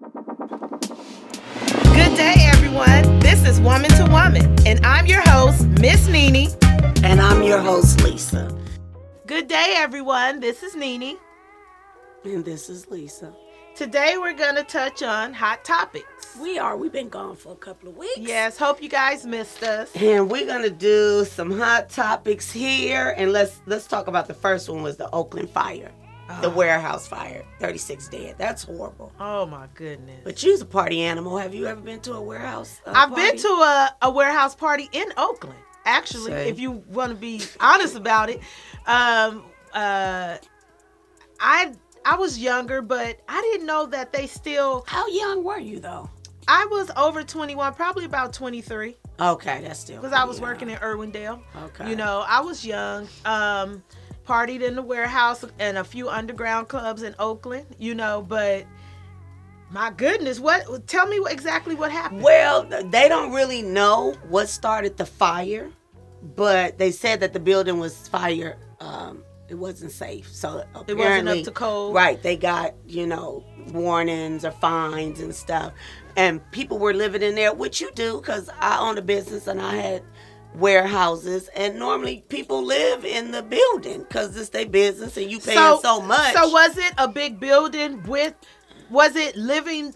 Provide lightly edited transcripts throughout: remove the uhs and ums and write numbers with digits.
Good day, everyone. This is Woman to Woman, and I'm your host, Miss Nene. And I'm your host, Lisa. Good day, everyone. This is Nene. And this is Lisa. Today, we're going to touch on hot topics. We've been gone for a couple of weeks. Yes, hope you guys missed us. And we're going to do some hot topics here. And let's talk about the first one was the Oakland fire. The warehouse fire. 36 dead. That's horrible. Oh, my goodness. But you's a party animal. Have you ever been to a warehouse I've party? been to a warehouse party in Oakland. Actually, if you want to be honest about it. I was younger, but I didn't know that they still... How young were you, though? I was over 21, probably about 23. Okay, that's still... Because I was working in Irwindale. Okay. You know, I was young. Partied in the warehouse and a few underground clubs in Oakland, you know, but my goodness, tell me exactly what happened. Well, they don't really know what started the fire, but they said that the building was fire. It wasn't safe. So it wasn't up to code. Right. They got, warnings or fines and stuff. And people were living in there, which you do, because I own a business and I had warehouses, and normally people live in the building because it's their business and you paying so much. So was it a big building was it living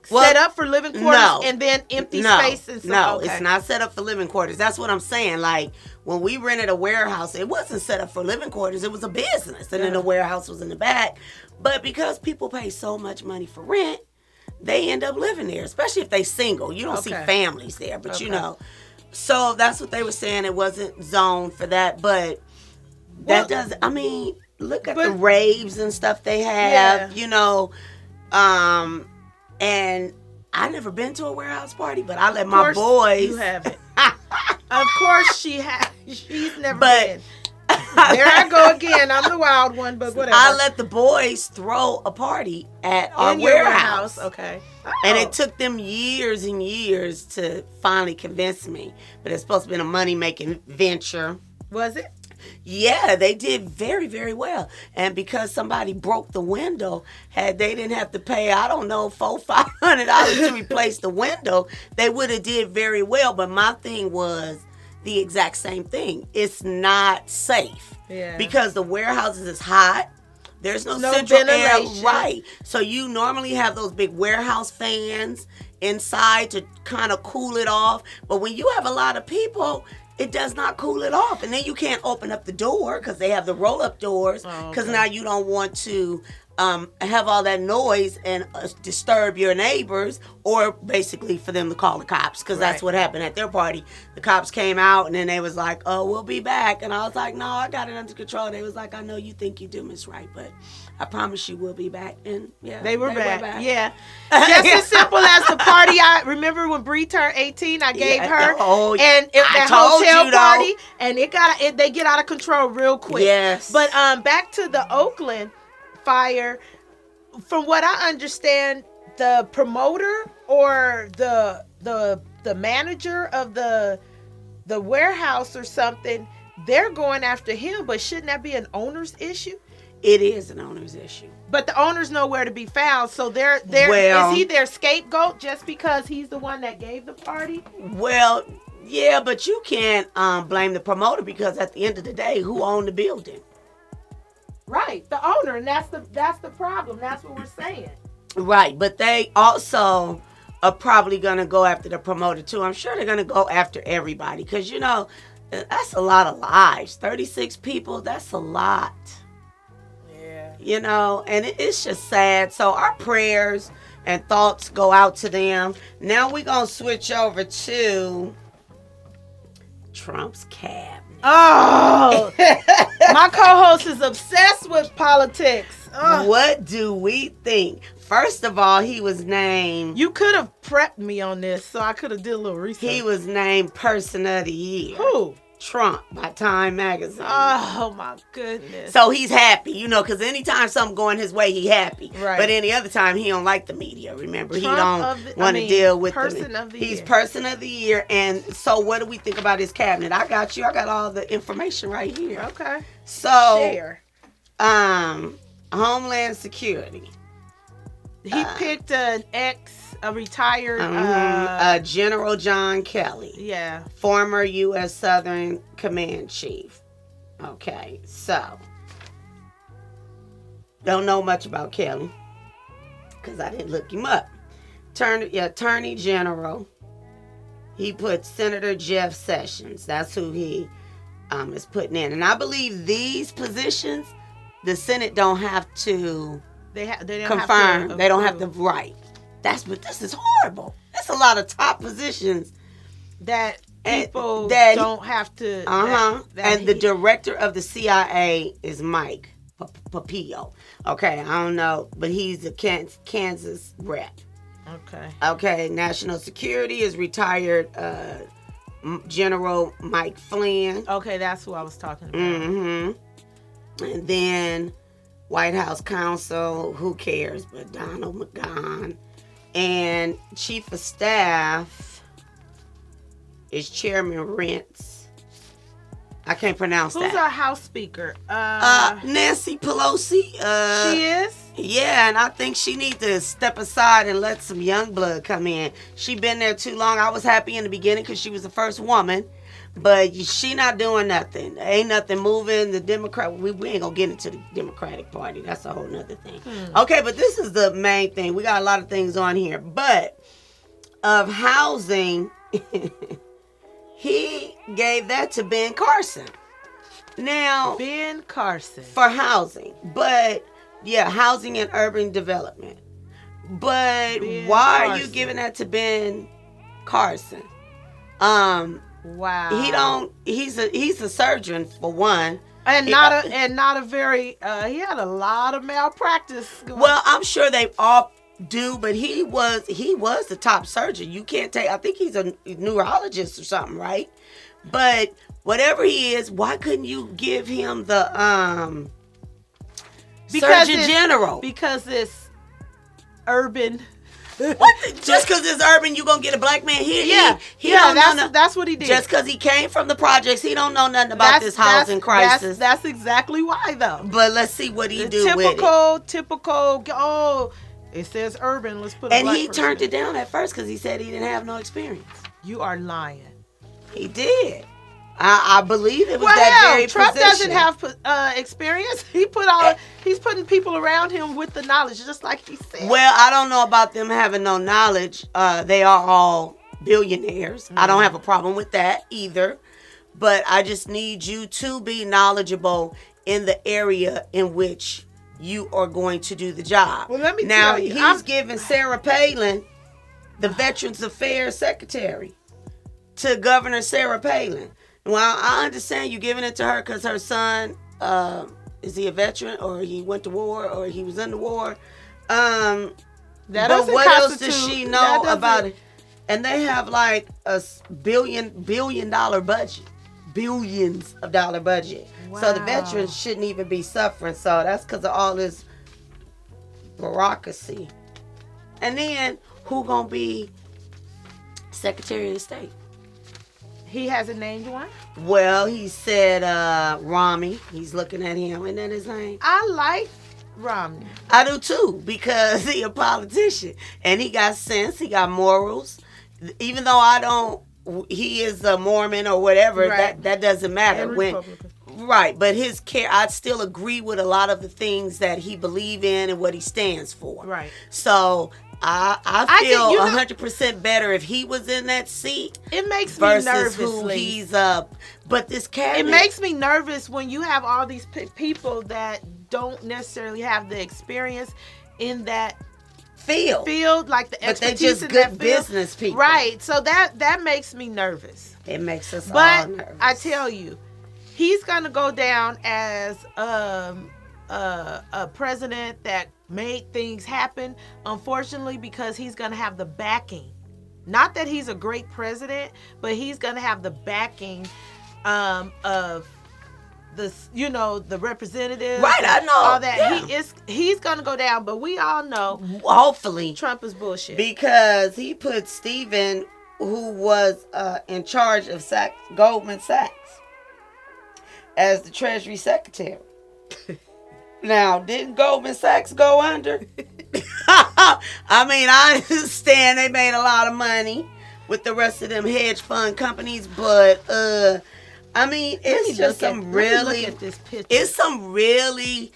set up for living quarters and then empty space and stuff? No, okay. It's not set up for living quarters. That's what I'm saying. Like when we rented a warehouse, it wasn't set up for living quarters. It was a business, and then the warehouse was in the back. But because people pay so much money for rent, they end up living there, especially if they single. You don't see families there, but So that's what they were saying. It wasn't zoned for that, but look at the raves and stuff they have, and I never been to a warehouse party, but I let my boys. You haven't. Of course she has. She's never been. There I go again. I'm the wild one, but whatever. I let the boys throw a party at our warehouse. Okay. And it took them years and years to finally convince me. But it's supposed to be a money-making venture. Was it? Yeah, they did very, very well. And because somebody broke the window, they didn't have to pay, I don't know, $500 to replace the window, they would have did very well. But my thing was the exact same thing. It's not safe. Yeah. Because the warehouses is hot. There's no central air. Right. So you normally have those big warehouse fans inside to kind of cool it off. But when you have a lot of people, it does not cool it off. And then you can't open up the door because they have the roll-up doors. Because now you don't want to have all that noise and disturb your neighbors, or basically for them to call the cops, because that's what happened at their party. The cops came out and then they was like, "Oh, we'll be back," and I was like, "No, I got it under control." They was like, "I know you think you do, Miss Wright, but I promise you we'll be back." And they were back. Yeah, just as simple as the party. I remember when Bree turned 18, I gave her and that hotel party, and they get out of control real quick. Yes, but back to the Oakland fire. From what I understand, the promoter or the manager of the warehouse or something, they're going after him. But shouldn't that be an owner's issue? It is an owner's issue. But the owner's nowhere to be found. So is he their scapegoat just because he's the one that gave the party? Well, yeah, but you can't blame the promoter, because at the end of the day, who owned the building? Right, the owner, and that's the problem. That's what we're saying. Right, but they also are probably going to go after the promoter too. I'm sure they're going to go after everybody, because, that's a lot of lives. 36 people, that's a lot. Yeah. And it's just sad. So our prayers and thoughts go out to them. Now we're going to switch over to Trump's cabinet. Oh, my co-host is obsessed with politics. What do we think? First of all, he was named... You could have prepped me on this, so I could have did a little research. He was named Person of the Year. Who? Trump by Time Magazine. Oh, my goodness. So he's happy, because anytime something going his way, he happy. Right. But any other time, he don't like the media, remember? Trump he don't want to deal with Person of the Year. He's Person of the Year. And so what do we think about his cabinet? I got all the information right here. Okay. So, share. Homeland Security. He picked a retired General John Kelly. Yeah. Former U.S. Southern Command Chief. Okay, so don't know much about Kelly because I didn't look him up. Attorney General. He put Senator Jeff Sessions. That's who he is putting in, and I believe these positions, the Senate don't have to. They don't confirm. Have to they don't have to write. But this is horrible. That's a lot of top positions that people don't have to. And the director of the CIA is Mike Pompeo. Okay, I don't know, but he's a Kansas rep. Okay. National Security is retired General Mike Flynn. Okay, that's who I was talking about. And then White House counsel, who cares, but Donald McGahn. And Chief of Staff is Chairman Rents. I can't pronounce that. Who's our House Speaker? Nancy Pelosi. She is? Yeah, and I think she needs to step aside and let some young blood come in. She been there too long. I was happy in the beginning because she was the first woman. But she not doing nothing. Ain't nothing moving. The Democrat, we ain't gonna get into the Democratic Party. That's a whole nother thing. Okay, but this is the main thing. We got a lot of things on here. But of housing, he gave that to Ben Carson. Now, Ben Carson. For housing. But, yeah, housing and urban development. But why are you giving that to Ben Carson? Wow. He's a surgeon for one. And not a very he had a lot of malpractice going. Well, I'm sure they all do, but he was the top surgeon. You can't take, I think he's a neurologist or something, right? But whatever he is, why couldn't you give him the Surgeon General? Because it's urban. Just because it's urban, you gonna get a black man here? Yeah, that's what he did. Just because he came from the projects, he don't know nothing about this housing crisis. That's exactly why, though. But let's see what he do with it. Typical. Oh, it says urban. Let's put. And he turned it down at first because he said he didn't have no experience. You are lying. He did. I believe it was very Trump position. doesn't have experience. He's putting people around him with the knowledge, just like he said. Well, I don't know about them having no knowledge. They are all billionaires. I don't have a problem with that either. But I just need you to be knowledgeable in the area in which you are going to do the job. Well, let me tell you. He's giving Sarah Palin the Veterans Affairs Secretary to Governor Sarah Palin. Well, I understand you giving it to her because her son, is he a veteran or he went to war or he was in the war? But what else does she know about it? And they have like a billion dollar budget. Billions of dollar budget. Wow. So the veterans shouldn't even be suffering. So that's because of all this bureaucracy. And then who gonna be Secretary of State? He hasn't named one? Well, he said Romney. He's looking at him. Isn't that his name? I like Romney. I do too, because he's a politician. And he got sense. He got morals. Even though he is a Mormon or whatever, right. that doesn't matter. Right, but I still agree with a lot of the things that he believes in and what he stands for. Right. So I feel 100% better if he was in that seat. It makes me nervous. Who he's up. But this cabinet. It makes me nervous when you have all these people that don't necessarily have the experience in that field, like the expertise. But they're just good business people. Right. So that makes me nervous. It makes us all nervous. But I tell you, he's gonna go down as a president that made things happen, unfortunately, because he's going to have the backing. Not that he's a great president, but he's going to have the backing of the representatives. Right, I know. All that. Yeah. He's going to go down, but we all know, hopefully, Trump is bullshit. Because he put Stephen, who was in charge of Goldman Sachs, as the Treasury Secretary. Now, didn't Goldman Sachs go under? I mean, I understand they made a lot of money with the rest of them hedge fund companies, but I mean, it's just some really, look at this picture. It's some really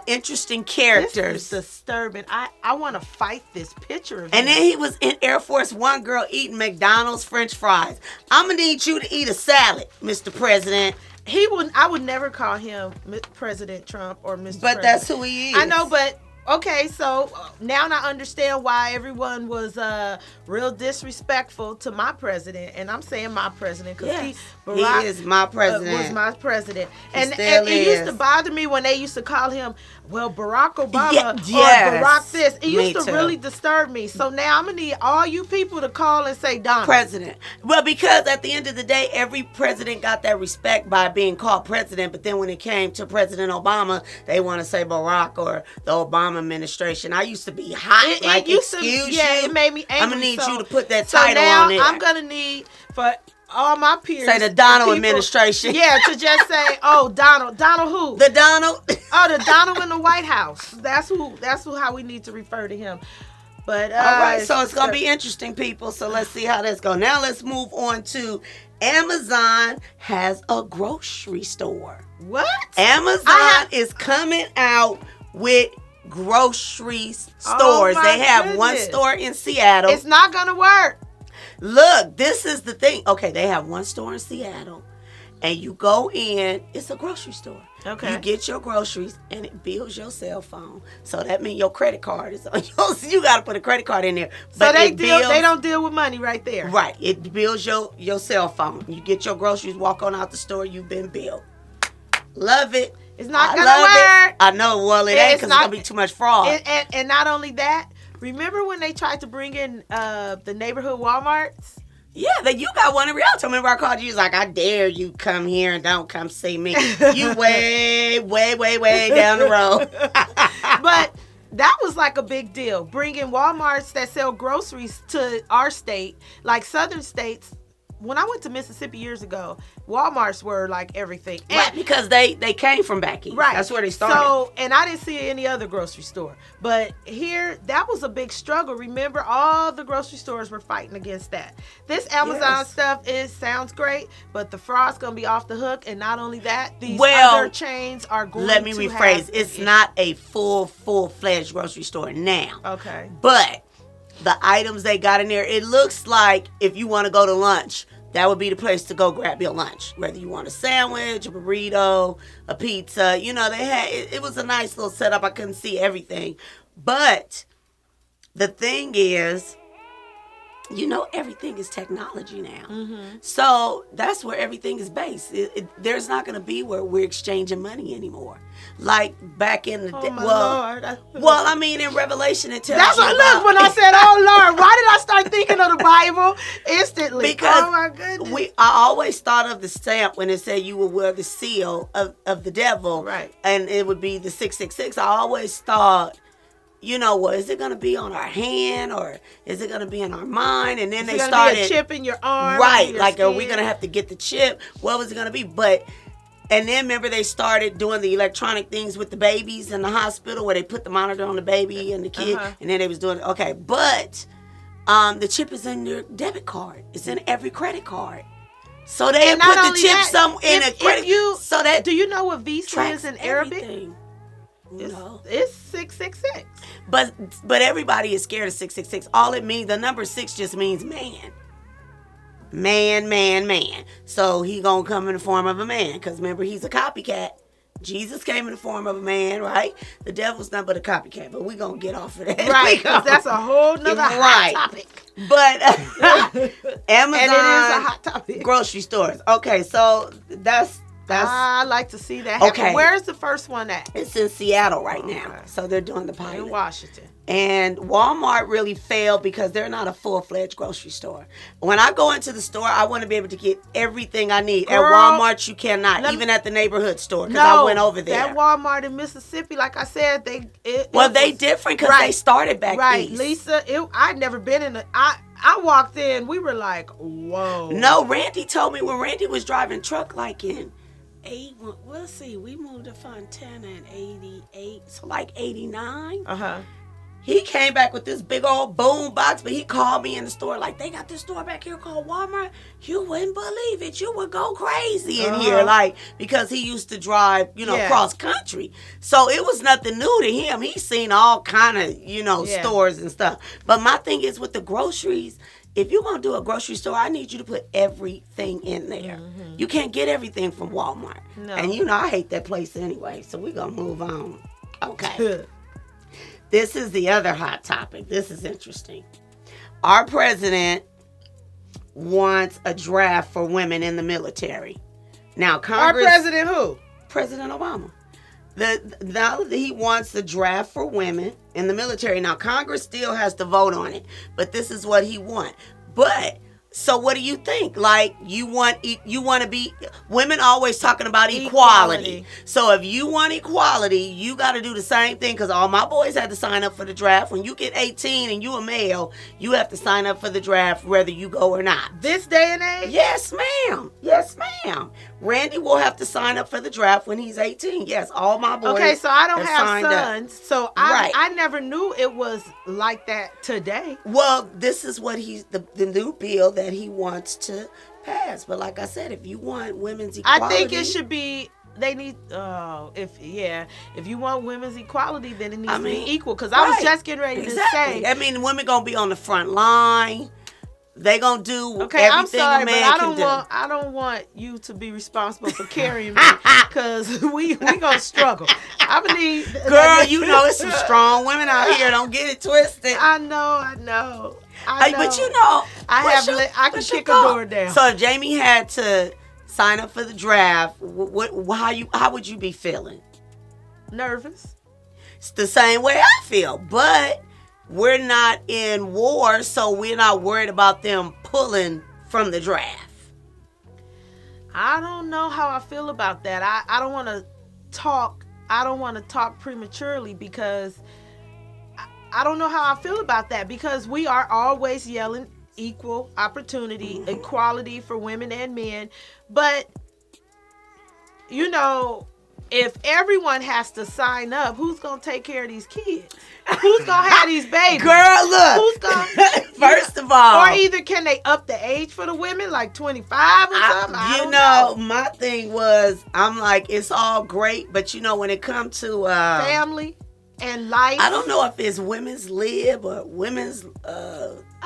interesting characters. This is disturbing. I want to fight this picture of And him. then he was in Air Force One, girl, eating McDonald's French fries. I'm gonna need you to eat a salad, Mr. President. I would never call him President Trump or Mr. But President. that's who he is. I know, but okay, so now I understand why everyone was real disrespectful to my president, and I'm saying my president because Yes. Barack He is my president. was my president, He and still it used is. to bother me when they used to call him, well, Barack Obama Yes. or Barack this. It Me used to too. really disturb me. So now I'm gonna need all you people to call and say Donald. President. Well, because at the end of the day, every president got that respect by being called president, but then when it came to President Obama, they want to say Barack or the Obama administration. I used to be hot, It used to, excuse it made me angry. I'm gonna need so, you to put that so title now on it. I'm gonna need for all my peers. Say the Donald people- administration. Yeah, to just say, oh, Donald. Donald who? The Donald. Oh, the Donald in the White House. That's how we need to refer to him. But All right, so it's gonna be interesting, people. So let's see how this goes. Now let's move on to Amazon has a grocery store. what? Amazon is coming out with grocery stores. Oh, my They have one goodness. store in Seattle. It's not gonna work. Look, this is the thing. Okay, they have one store in Seattle, and you go in. It's a grocery store. Okay. You get your groceries, and it bills your cell phone. So that means your credit card is on yours. You got to put a credit card in there. So they it bills- don't deal with money right there. Right. It bills your cell phone. You get your groceries, walk on out the store, you've been billed. Love it. It's not I gonna love work. it. I know. Well, it ain't It's because it's not- going to be too much fraud. And not only that, remember when they tried to bring in the neighborhood Walmarts? Yeah, that you got one in Rialto. Remember I called you, was like, I dare you come here and don't come see me. You way down the road. But that was like a big deal. Bringing Walmarts that sell groceries to our state, like southern states. When I went to Mississippi years ago, Walmarts were like everything. And- Right, because they came from back east. Right. That's where they started. So, and I didn't see any other grocery store. But here, that was a big struggle. Remember, all the grocery stores were fighting against that. This Amazon Yes. stuff sounds great, but the fraud's going to be off the hook. And not only that, these Well, other chains are going to Let me have rephrase. an It's issue. not a full-fledged grocery store now. Okay. But the items they got in there, it looks like if you want to go to lunch, that would be the place to go grab your lunch. Whether you want a sandwich, a burrito, a pizza, they had, it was a nice little setup. I couldn't see everything. But the thing is, everything is technology now. Mm-hmm. So that's where everything is based. There's not going to be where we're exchanging money anymore. Like back in the day. Oh, my Lord. Well, I mean, in Revelation, it tells That's you what, about- look, when I said, oh, Lord, why did I start thinking of the Bible instantly? Because oh, my goodness. I always thought of the stamp when it said you would wear the seal of the devil. Right. And it would be the 666. I always thought, is it going to be on our hand or is it going to be in our mind? And then Is they it gonna started. be a chip in your arm? Right. in your Like, are we skin? going to have to get the chip? What was it going to be? And then remember they started doing the electronic things with the babies in the hospital where they put the monitor on the baby and the kid. Uh-huh. And then they was doing, okay. But the chip is in your debit card. It's in every credit card. So they And put not the only chip that, in a if credit. you, so that do you know what Visa tracks is in Arabic? everything. No. It's 666. But everybody is scared of 666. All it means, the number 6 just means man. Man. So he gonna come in the form of a man. Because remember, he's a copycat. Jesus came in the form of a man, right? The devil's not but a copycat. But we gonna get off of that. Right, because that's a whole nother hot topic. But Amazon And it is a hot topic. grocery stores. Okay, so that's I like to see that happen. Okay. Where's the first one at? it's in Seattle right now. Okay. So they're doing the In pilot. Washington. And Walmart really failed because they're not a full-fledged grocery store. When I go into the store, I want to be able to get everything I need. At Girl, Walmart, you cannot, even at the neighborhood store, because I went over there. That Walmart in Mississippi, like I said, they different because they started back right, east. Lisa. I'd never been in I walked in. We were like, whoa. No, Randy told me when Randy was driving truck like in we moved to Fontana in 88, so like 89. Uh huh. He came back with this big old boom box, but he called me in the store like, they got this store back here called Walmart. You wouldn't believe it. You would go crazy in here, like, because he used to drive, cross country. So it was nothing new to him. He's seen all kind of, stores and stuff. But my thing is with the groceries, if you're going to do a grocery store, I need you to put everything in there. Mm-hmm. You can't get everything from Walmart. No. And, I hate that place anyway, so we're going to move on. Okay. This is the other hot topic. This is interesting. Our president wants a draft for women in the military. Now, Congress... Our president who? President Obama. Now he wants the draft for women in the military. Now, Congress still has to vote on it, but this is what he wants. But... So what do you think? Like, you want to be, women always talking about equality. So if you want equality, you got to do the same thing, because all my boys had to sign up for the draft. When you get 18 and you a male, you have to sign up for the draft whether you go or not. This day and age? Yes, ma'am. Yes, ma'am. Randy will have to sign up for the draft when he's 18. Yes, all my boys. Okay, so I don't have sons, so I never knew it was like that today. Well, this is what the new bill that he wants to pass. But like I said, if you want women's equality, I think it should be. They need. If you want women's equality, then it needs to be equal. Because I was just getting ready to say. I mean, women gonna be on the front line. They gonna do everything I'm sorry, a man can do. I don't want you to be responsible for carrying me, because we gonna struggle. I believe, girl, it's some strong women out here. Don't get it twisted. I know. But I can kick a door down. So if Jamie had to sign up for the draft, how would you be feeling? Nervous. It's the same way I feel, but we're not in war, so we're not worried about them pulling from the draft. I don't know how I feel about that. I don't want to talk. I don't want to talk prematurely, because I don't know how I feel about that, because we are always yelling equal opportunity, equality for women and men. But, if everyone has to sign up, who's going to take care of these kids? Who's going to have these babies? Girl, look. Who's going First of all. Or either can they up the age for the women, like 25 or something? I don't know. My thing was, I'm like, it's all great, but when it comes to... family and life. I don't know if it's women's lib or women's...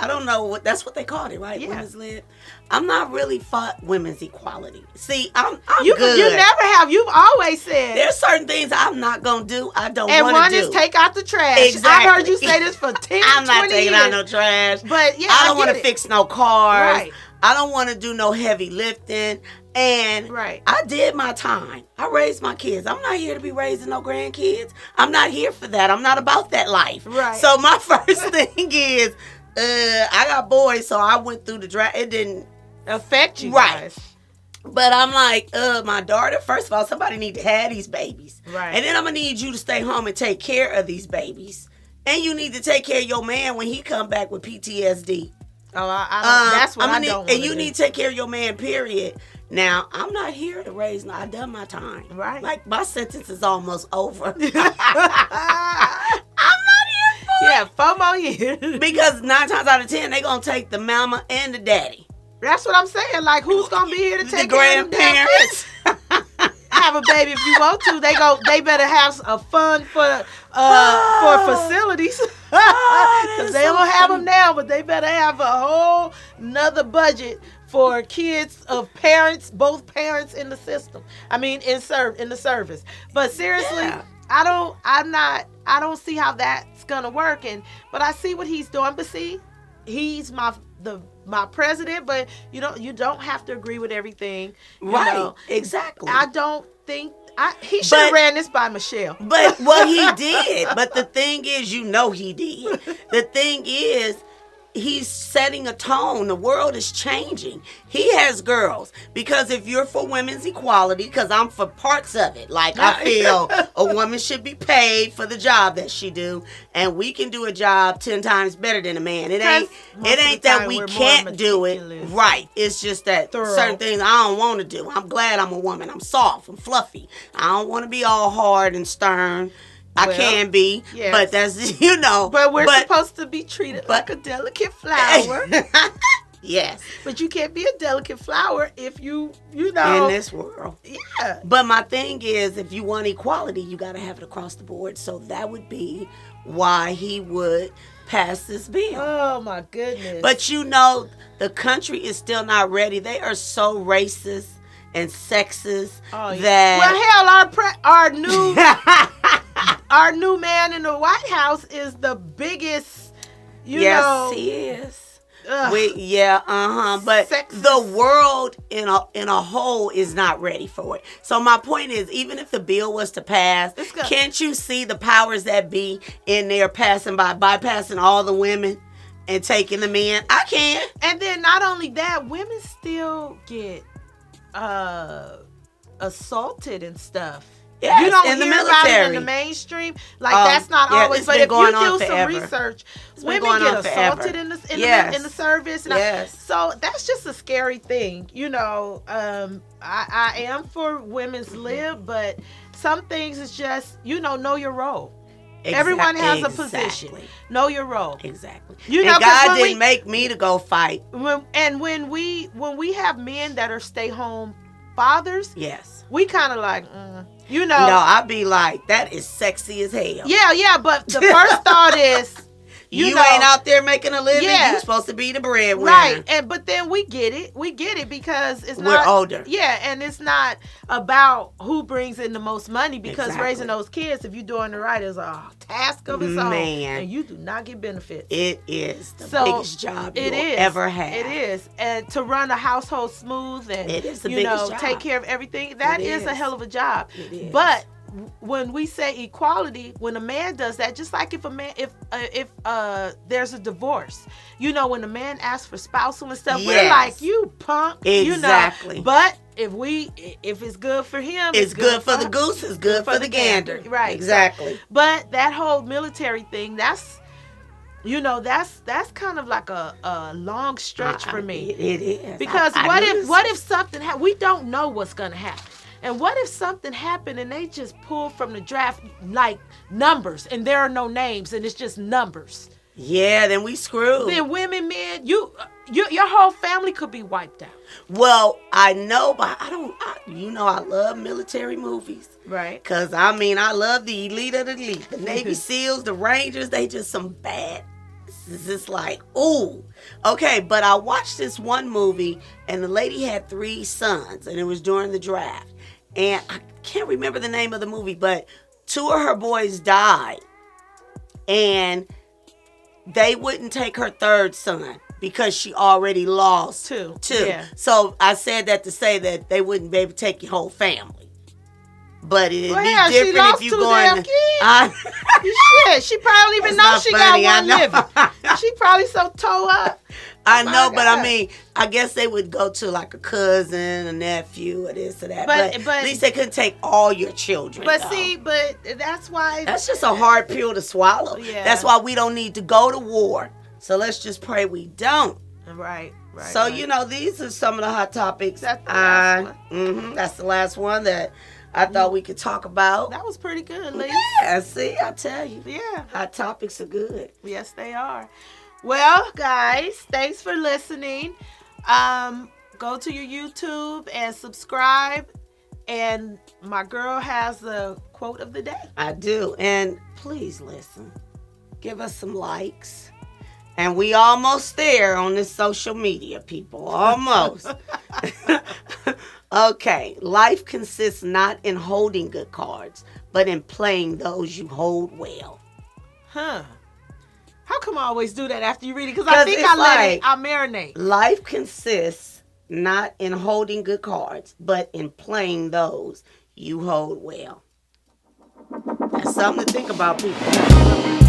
I don't know. That's what they called it, right? Yeah. Women's lib. I'm not really for women's equality. See, I'm good. You never have. You've always said. There's certain things I'm not going to do. I don't want to do. And one is take out the trash. Exactly. I've heard you say this for 10, 20 years. I'm not taking out no trash. But yeah, I don't want to fix no cars. Right. I don't want to do no heavy lifting. And I did my time. I raised my kids. I'm not here to be raising no grandkids. I'm not here for that. I'm not about that life. Right. So my first thing is, I got boys, so I went through the draft. It didn't affect you guys. But I'm like, my daughter, first of all, somebody need to have these babies. Right. And then I'm going to need you to stay home and take care of these babies. And you need to take care of your man when he come back with PTSD. Oh, I don't, that's what I don't want. And you need to take care of your man, period. Now, I'm not here to raise, I've done my time. Right. Like, my sentence is almost over. I'm not here for it. Yeah, 4 more years. Because 9 times out of 10, they going to take the mama and the daddy. That's what I'm saying. Like, who's going to be here to take the care of the grandparents? Have a baby if you want to. They better have a fund for facilities. Because they don't have them now, but they better have a whole nother budget for kids of parents, both parents in the system. I mean, in the service. But seriously, yeah. I don't see how that's gonna work. But I see what he's doing. But see, he's my president. But you don't have to agree with everything. Right. Exactly. I don't think. He should have ran this by Michelle. But he did. But the thing is, he did. The thing is, he's setting a tone. The world is changing. He has girls. Because if you're for women's equality, because I'm for parts of it. Like, I feel a woman should be paid for the job that she do. And we can do a job 10 times better than a man. It ain't that we can't do it. Right. It's just that certain things I don't want to do. I'm glad I'm a woman. I'm soft. I'm fluffy. I don't want to be all hard and stern. I can be, yes. but that's, you know. But we're supposed to be treated like a delicate flower. Yes. But you can't be a delicate flower if you know. In this world. Yeah. But my thing is, if you want equality, you got to have it across the board. So that would be why he would pass this bill. Oh, my goodness. But you know, the country is still not ready. They are so racist and sexist that... Well, hell, our new man in the White House is the biggest, you know. Yes, he is. Ugh. But Sexist. the world in a whole is not ready for it. So my point is, even if the bill was to pass, can't you see the powers that be in there bypassing all the women and taking the men? I can. And then not only that, women still get assaulted and stuff. Yes, you don't in the hear about it in military. the mainstream. Like that's not always. But if you do some research, women get assaulted in the service. And so that's just a scary thing. You know, I am for women's lib, but some things is just, you know your role. Everyone has a position. Know your role. Exactly. You know, and God didn't make me to go fight. When we have men that are stay home fathers, yes, we kind of like, you know. No, I'd be like, that is sexy as hell. Yeah, but the first thought is, you know, ain't out there making a living. Yeah. You're supposed to be the breadwinner. Right, but then we get it because we're older. Yeah, and it's not about who brings in the most money, because raising those kids, if you're doing it right, is a task of its own. And you do not get benefits. It is the biggest job you'll ever have. It is. And to run a household smooth and it is the biggest job. Take care of everything, that is a hell of a job. It is. But when we say equality, when a man does that, just like if there's a divorce, you know, when a man asks for spousal and stuff, we're like, you punk, exactly. You know. But if it's good for him, it's good for the goose, it's good for the gander. Right, exactly. So, but that whole military thing, that's kind of like a long stretch for me. It is, because what if something we don't know what's gonna happen. And what if something happened and they just pull from the draft like numbers and there are no names and it's just numbers? Yeah, then we screwed. Then women, men, your whole family could be wiped out. Well, I know, but I love military movies. Right. Because, I love the elite of the elite. The Navy SEALs, the Rangers, they just some bad. It's just like, ooh. Okay, but I watched this one movie and the lady had 3 sons and it was during the draft. And I can't remember the name of the movie, but 2 of her boys died. And they wouldn't take her 3rd son because she already lost 2. Yeah. So I said that to say that they wouldn't be able to take your whole family. But it'd be different if you going. Shit, she probably even know she got one living. She probably so toe up. I know, but I guess they would go to like a cousin, a nephew, or this or that. But at least they couldn't take all your children. But that's why. That's just a hard pill to swallow. Yeah. That's why we don't need to go to war. So let's just pray we don't. Right. So, you know, these are some of the hot topics. That's the last one. That's the last one that I thought we could talk about. That was pretty good, Lee. Yeah, see, I tell you. Yeah. Hot topics are good. Yes, they are. Well, guys, thanks for listening. Go to your YouTube and subscribe. And my girl has the quote of the day. I do. And please listen. Give us some likes. And we almost there on this social media, people. Almost. Okay. Life consists not in holding good cards, but in playing those you hold well. Huh. How come I always do that after you read it? Because I think I marinate. Life consists not in holding good cards, but in playing those you hold well. That's something to think about, people.